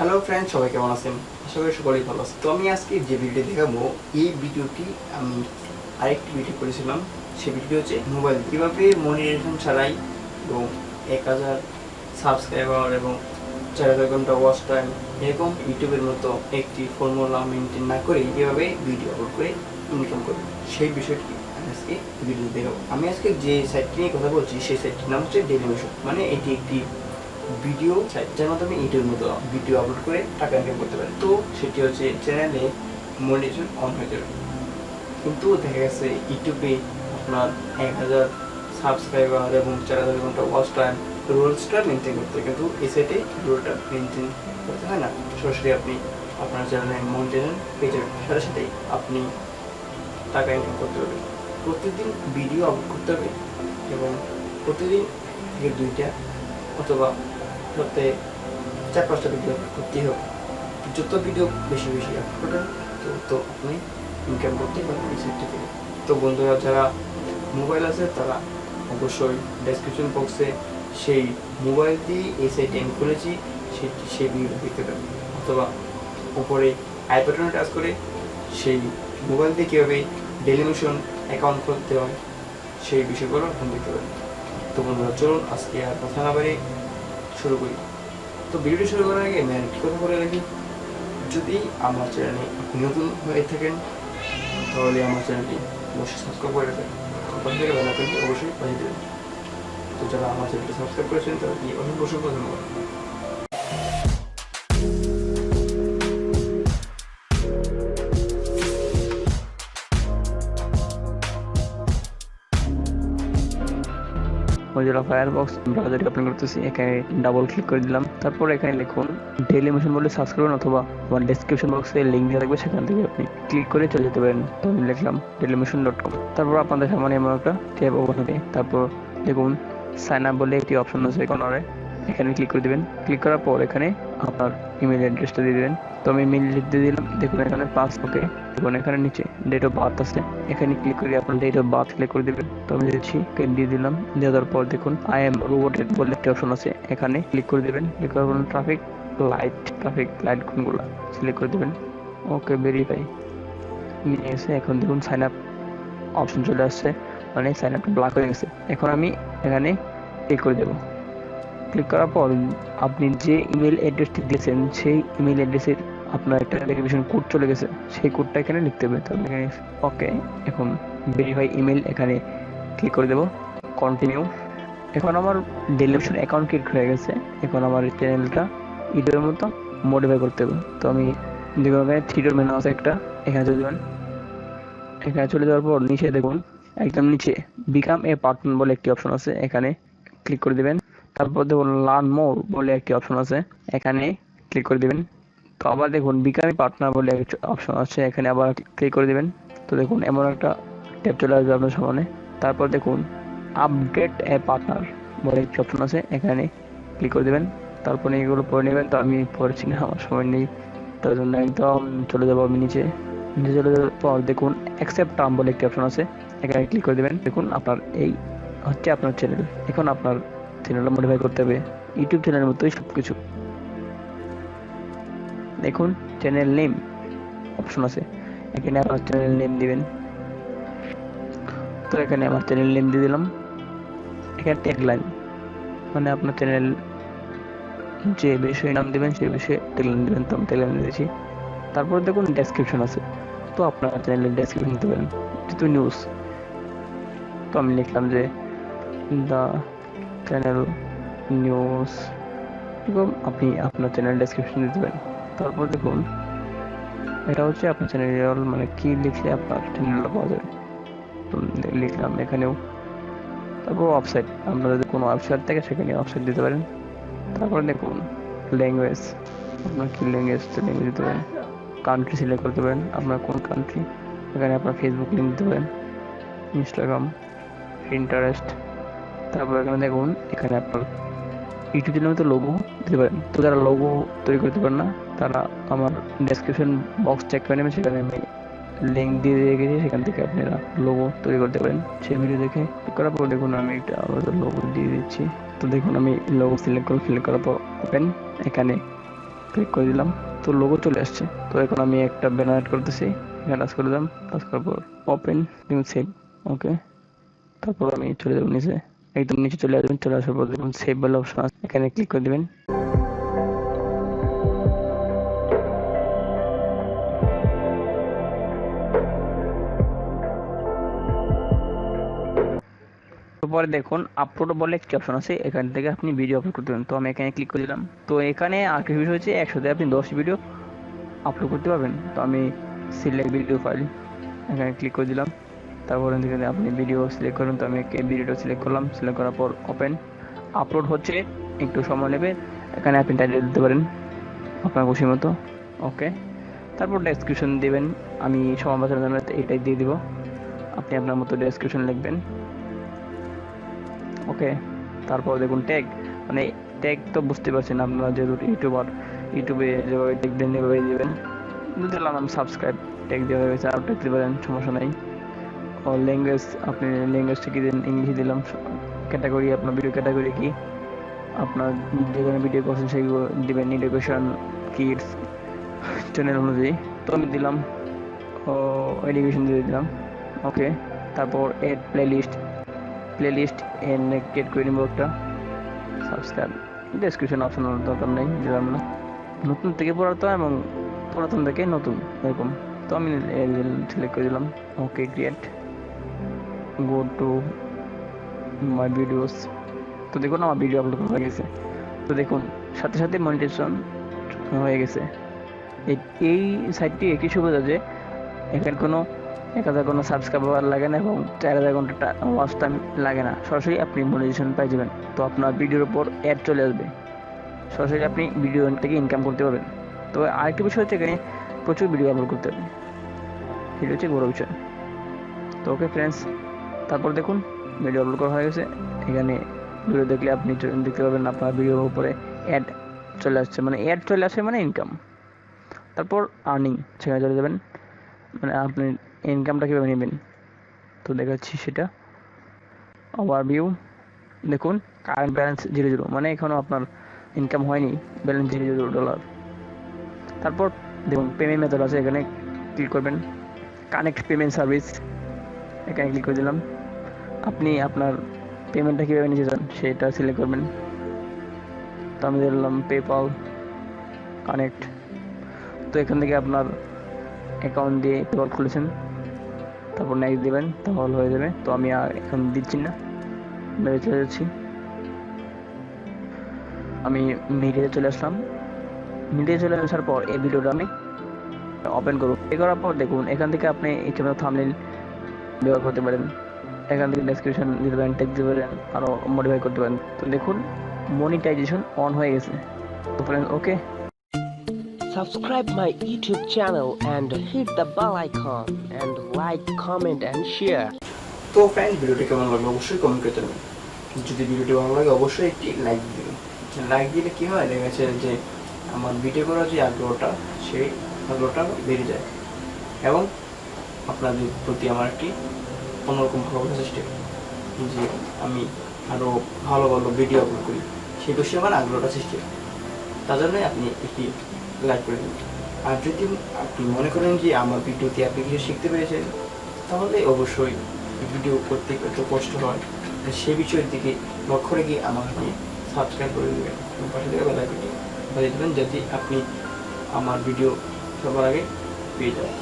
Hello friends, সবাই কেমন আছেন? আশা করি সকলেই ভালো আছে। তো আমি আজকে যে ভিডিও দেখাবো, এই ভিডিওটি আমি আরেকটি ভিডিও করেছিলাম। সেই ভিডিও হচ্ছে মোবাইল কীভাবে মনিটাইজেশন ছাড়াই এবং 1000 সাবস্ক্রাইবার এবং 4000 ঘন্টা ওয়াচ টাইম এরকম ইউটিউবের মতো একটি ফর্মুলা মেনটেন না করে কীভাবে ভিডিও আপলোড করে ইনকাম করবে, সেই বিষয়টি আমি আজকে ভিডিও দেখাবো। আমি আজকে যে সাইটটি নিয়ে কথা বলছি সেই সাইটটির নাম হচ্ছে ডেলিমেশন। মানে এটি একটি ভিডিও সাইট যার মাধ্যমে ইউটিউবের মতো ভিডিও আপলোড করে টাকা ইনকাম করতে পারে। তো সেটি হচ্ছে চ্যানেলে মনিটাইজেশন অন হয়ে যাবে, কিন্তু দেখা গেছে ইউটিউবে আপনার 1000 সাবস্ক্রাইবার এবং 4000 ঘন্টা ওয়াচ টাইম রুলসটা মেনটেন করতে হয়, কিন্তু এই সাইটে রুলটা মেনটেন করতে হয় না। সরাসরি আপনি আপনার চ্যানেলে মনিটাইজেশন পেয়ে যাবেন, সাথে সাথেই আপনি টাকা ইনকাম করতে পারবেন। প্রতিদিন ভিডিও আপলোড করতে হবে এবং প্রতিদিন থেকে 2টা অথবা সপ্তাহে 4-5টা ভিডিও আপলোড করতেই হবে। যত ভিডিও বেশি বেশি আপলোড করেন তত আপনি ইনকাম করতে পারবেন এই সাইটটি থেকে। তো বন্ধুরা, যারা মোবাইল আছে তারা অবশ্যই ডেসক্রিপশন বক্সে সেই মোবাইল দিয়ে এই সাইটে আমি খুলেছি সেই ভিডিও দেখতে পাবেন, অথবা উপরে আই বাটনে টাচ করে সেই মোবাইল দিয়ে কীভাবে ডেলিমেশন অ্যাকাউন্ট খুলতে হয় সেই বিষয়গুলো আপনি দেখতে পাবেন। তো বন্ধুরা, চলুন আজকে আর কথা না বাড়ি শুরু করি। তো ভিডিওটি শুরু করার আগে আমি আরেকটি কথা বলে রাখি, যদি আমার চ্যানেলে আপনি নতুন হয়ে থাকেন তাহলে আমার চ্যানেলটি অবশ্যই সাবস্ক্রাইব করে রাখবেন, পাশে থেকে বেল আইকনটি অবশ্যই বাজিয়ে দেবেন। তো যারা আমার চ্যানেলটি সাবস্ক্রাইব করেছেন তাদেরকে অসংখ্য ধন্যবাদ। মজিলা ফায়ারবক্স ব্রাউজারটি ওপেন করতেছি, এখানে ডাবল ক্লিক করে দিলাম। তারপর এখানে লিখুন ডেলিমেশন বলে সার্চ করুন, অথবা আমার ডেসক্রিপশন বক্সে লিঙ্ক দেওয়া থাকবে, সেখান থেকে আপনি ক্লিক করে চলে যেতে পারেন। তো আমি লিখলাম ডেলিমেশন.com। তারপর আপনাদের সামনে এমন একটা ট্যাব ওপেন হবে। তারপর দেখুন সাইন আপ বলে একটি অপশন আছে কর্নারে, এখানে ক্লিক করে দেবেন। ক্লিক করার পর এখানে আপনার ইমেল অ্যাড্রেসটা দিয়ে দেবেন। তো আমি ইমেল দিয়ে দিলাম। দেখুন এখানে পাস, ওকে। দেখুন এখানে নিচে ডেট অফ বার্থ আছে, এখানে ক্লিক করে আপনার ডেট অফ বার্থ ক্লিক করে দেবেন। তো আমি দিচ্ছি, দিয়ে দিলাম। দেওয়ার পর দেখুন আই এম রোবটেড বলে একটা অপশন আছে, এখানে ক্লিক করে দেবেন। ক্লিক করার পর ট্রাফিক লাইট কোনগুলো সিলেক্ট করে দেবেন। ওকে, ভেরিফাই নিয়ে এসে এখন দেখুন সাইন আপ অপশন চলে আসছে, মানে সাইন আপটা ব্লক হয়ে গেছে। এখন আমি এখানে ক্লিক করে দেবো। ক্লিক করার পর আপনি যে ইমেল অ্যাড্রেসটি দিয়েছেন সেই ইমেল অ্যাড্রেসের আপনার একটা ভেরিফিকেশন কোড চলে গেছে, সেই কোডটা এখানে লিখতে হবে। তো এখানে ওকে, এখন ভেরিফাই ইমেল এখানে ক্লিক করে দেবো, কন্টিনিউ। এখন আমার ডেলিমেশন অ্যাকাউন্ট ক্রিয়েট হয়ে গেছে। এখন আমার চ্যানেলটা ইউটিউবের মতো মডিফাই করতে হবে। তো আমি দেখুন এখানে থ্রি ডট মেনু আছে একটা, এখানে চলে যাবেন। এখানে চলে যাওয়ার পর নিচে দেখুন একদম নিচে বিকাম এ পার্টনার বলে একটি অপশন আছে, এখানে ক্লিক করে দেবেন। তারপর দেখুন লার্ন মোর বলে একটি অপশন আছে, এখানে ক্লিক করে দেবেন। তো আবার দেখুন বিকাম এ পার্টনার বলে একটি অপশন আছে, এখানে আবার ক্লিক করে দেবেন। তো দেখুন এমন একটা ট্যাব চলে আসবে আপনার সামনে। তারপর দেখুন আপডেট এ পার্টনার বলে একটি অপশন আছে, এখানে ক্লিক করে দেবেন। তারপর এগুলো পড়ে নেবেন। তো আমি পড়ছি না, আমার সময় নেই, তার জন্য একদম চলে যাবো আমি নিচে চলে যাওয়ার পর দেখুন অ্যাকসেপ্ট টার্ম বলে একটি অপশন আছে, এখানে ক্লিক করে দেবেন। দেখুন আপনার এই হচ্ছে আপনার চ্যানেল। এখন আপনার চ্যানেলটা মডিফাই করতে হবে ইউটিউব চ্যানেলের মতোই সবকিছু। দেখুন চ্যানেল নেম অপশন আছে, এখানে আপনার চ্যানেল নেম দিবেন। তো এখানে আমার চ্যানেল নেম দিয়ে দিলাম। এখানে ট্যাগলাইন, মানে আপনার চ্যানেল যে বিষয়ে নাম দিবেন সেই বিষয়ে ট্যাগলাইন দিবেন। তো আমি ট্যাগলাইন দিয়েছি। তারপর দেখুন ডেসক্রিপশন আছে, তো আপনার চ্যানেলের ডেসক্রিপশন দিতে পারেন, যেহেতু নিউজ। তো আমি লিখলাম যে দ্য চ্যানেল নিউজ, এবং আপনি আপনার চ্যানেল ডেসক্রিপশন দিতে পারেন। তারপর দেখুন এটা হচ্ছে আপনার চ্যানেল, মানে কি লিখলে আপনার চ্যানেলটা পাওয়া যাবে। তো লিখলাম এখানেও। তারপর ওয়েবসাইট, আপনারা যদি কোনো ওয়েবসাইট থেকে সেখানে ওয়েবসাইট দিতে পারেন। তারপর দেখুন ল্যাঙ্গুয়েজ, আপনার কি ল্যাঙ্গুয়েজ দিতে পারেন। কান্ট্রি সিলেক্ট করতে পারেন, আপনার কোন কান্ট্রি। এখানে আপনার ফেসবুক লিঙ্ক দিতে পারেন, ইনস্টাগ্রাম, ইন্টারেস্ট। তারপর এখানে দেখুন এখানে আপনার ইউটিউব চ্যানেলের মতো লোগো দিতে পারেন। তো যারা লোগো তৈরি করতে পারেন না, তারা আমার ডেসক্রিপশন বক্স চেক করে নেবেন, সেখানে আমি লিঙ্ক দিয়ে রেখেছি, সেখান থেকে আপনারা লোগো তৈরি করতে পারেন। সেই ভিডিও দেখে ক্লিক করার পর দেখুন আমি একটা লোগো দিয়ে দিচ্ছি। তো দেখুন আমি লোগো সিলেক্ট করার পর ওপেন, এখানে ক্লিক করে দিলাম, তো লোগো চলে আসছে। তো এখন আমি একটা ব্যানার অ্যাড করতেছি, এখানে টাচ করে দিলাম, টাচ করার পর ওপেন সেভ। ওকে, তারপর আমি চলে যাবো নিচে, একদম নিচে চলে আসবেন। চলে আসার পর দেখুন সেভ বলে অপশন আছে, এখানে ক্লিক করে দিবেন। পরে দেখুন আপলোড বলে একটি অপশন আছে, এখান থেকে আপনি ভিডিও আপলোড করতে পারেন। তো আমি এখানে ক্লিক করে দিলাম। তো এখানে আরেকটা বিষয় হচ্ছে একসাথে আপনি 10 ভিডিও আপলোড করতে পারবেন। তো আমি সিলেক্ট ভিডিও ফাইল, এখানে ক্লিক করে দিলাম। তারপর এখান থেকে আপনি ভিডিও সিলেক্ট করুন। তো আমি ভিডিওটা সিলেক্ট করলাম, সিলেক্ট করার পর ওপেন। আপলোড হচ্ছে, একটু সময় নেবে। এখানে আপনি টাইটেল দিতে পারেন আপনার খুশি মতো। ওকে, তারপর ডেসক্রিপশন দিবেন। আমি সময় বাঁচানোর জন্য এটাই দিয়ে দিব, আপনি আপনার মতো ডেসক্রিপশন লিখবেন। ওকে, তারপর দেখুন ট্যাগ, মানে ট্যাগ তো বুঝতে পারছেন আপনারা, যেহেতু ইউটিউবার, ইউটিউবে যেভাবে ট্যাগ দেন এভাবে দিবেন। দিলাম আমি সাবস্ক্রাইব, ট্যাগ দেওয়া হয়ে গেছে, আরও ট্যাগ দিতে পারেন, সমস্যা নাই। ও ল্যাঙ্গুয়েজ, আপনি ল্যাঙ্গুয়েজটা কি দেন, ইংলিশ দিলাম। ক্যাটাগরি, আপনার ভিডিও ক্যাটাগরি কি, আপনার যেখানে ভিডিও করছেন সেগুলো দিবেন, এডুকেশন, কিডস, চ্যানেল অনুযায়ী। তো আমি দিলাম ও এডুকেশন দিয়ে দিলাম। ওকে, তারপর এড প্লেলিস্ট এন ক্রিয়েট করে নিব একটা। সাবস্ক্রাইব, ডেসক্রিপশন অপশন দরকার নেই, দিলাম না। নতুন থেকে পুরাতন এবং পুরাতন থেকে নতুন, এরকম। তো আমি সিলেক্ট করে দিলাম। Okay, create, go to my videos. তো দেখুন আমার ভিডিও আপলোড হয়ে গেছে। তো দেখুন সাথে সাথে মনিটাইজেশন হয়ে গেছে। এই সাইটটি একটি সুবিধা যে এখানে কোনো 1000 কোনো সাবস্ক্রাইবার লাগে না এবং 4000 ঘন্টা ওয়াচ টাইম লাগে না, সরাসরি আপনি মনিটাইজেশন পাই যাবেন। তো আপনার ভিডিওর উপর অ্যাড চলে আসবে, সরাসরি আপনি ভিডিও থেকে ইনকাম করতে পারবেন। তো আরেকটি বিষয় হচ্ছে এখানে প্রচুর ভিডিও আপলোড করতে হবে, এটা হচ্ছে বড় বিষয়। তো ওকে ফ্রেন্ডস, তারপর দেখুন ভিডিও আপলোড করা হয়ে গেছে। এখানে ভিডিও দেখলে আপনি দেখতে পাবেন আপনার ভিডিওর উপরে অ্যাড চলে আসছে, মানে অ্যাড চলে আসে মানে ইনকাম। তারপর আর্নিং, সেখানে চলে যাবেন, মানে আপনি ইনকামটা কীভাবে নেবেন তো দেখাচ্ছি সেটা। ওভারভিউ, দেখুন কারেন্ট ব্যালেন্স 0 মানে এখনও আপনার ইনকাম হয়নি, ব্যালেন্স $0। তারপর দেখুন পেমেন্ট মেথড আছে, এখানে ক্লিক করবেন। কানেক্ট পেমেন্ট সার্ভিস, এখানে ক্লিক করে দিলাম। আপনি আপনার পেমেন্টটা কীভাবে নিতে চান সেটা সিলেক্ট করবেন। তো আমি দিলাম পেপাল কানেক্ট। তো এখান থেকে আপনার অ্যাকাউন্ট দিয়ে পেপাল খুলেছেন, তারপর নেক্সট দেবেন, তাহলে হয়ে যাবে। তো আমি আর এখন দিচ্ছি না, বেড়ে চলে যাচ্ছি। আমি মিডিয়াতে চলে আসলাম। মিডিয়াতে চলে আসার পর এই ভিডিওটা আমি ওপেন করব। এ করার পর দেখুন এখান থেকে আপনি ইচ্ছে মতো থাম্বনেইল ব্যবহার করতে পারেন, এখান থেকে ডেসক্রিপশন দিতে পারেন, টেক্সট দিতে পারেন, আরও মডিফাই করতে পারেন। তো দেখুন মনিটাইজেশন অন হয়ে গেছে। তো friends okay, Subscribe my YouTube channel and hit the bell icon and like, comment and share. তো ফ্রেন্ডস ভিডিওটি কেমন লাগলো অবশ্যই কমেন্ট করতে পারেন। যদি ভিডিওটি ভালো লাগে অবশ্যই একটি লাইক দিবেন। লাইক দিলে কি হয়, দেখা যাচ্ছে যে আমার ভিডিও করার যে আগ্রহটা, সেই আগ্রহটা বেড়ে যায় এবং আপনাদের প্রতি আমার একটি অন্যরকম ভালোবাসা সৃষ্টি হয়, যে আমি আরও ভালো ভালো ভিডিও আপলোড করি, সেই বিষয়ে আমার আগ্রহটা সৃষ্টি হয়। তার জন্যই আপনি একটি লাইক করে দিন। আর যদি আপনি মনে করেন যে আমার ভিডিওতে আপনি কিছু শিখতে পেরেছেন, তাহলে অবশ্যই ভিডিও করতে একটু কষ্ট হয়, সেই বিষয়ের দিকে লক্ষ্য রেখে আমাকে সাবস্ক্রাইব করে দেবেন এবং পাশে থেকে বেল আইকনটি বাজিয়ে দেবেন, যাতে আপনি আমার ভিডিও সবার আগে পেয়ে যাবেন।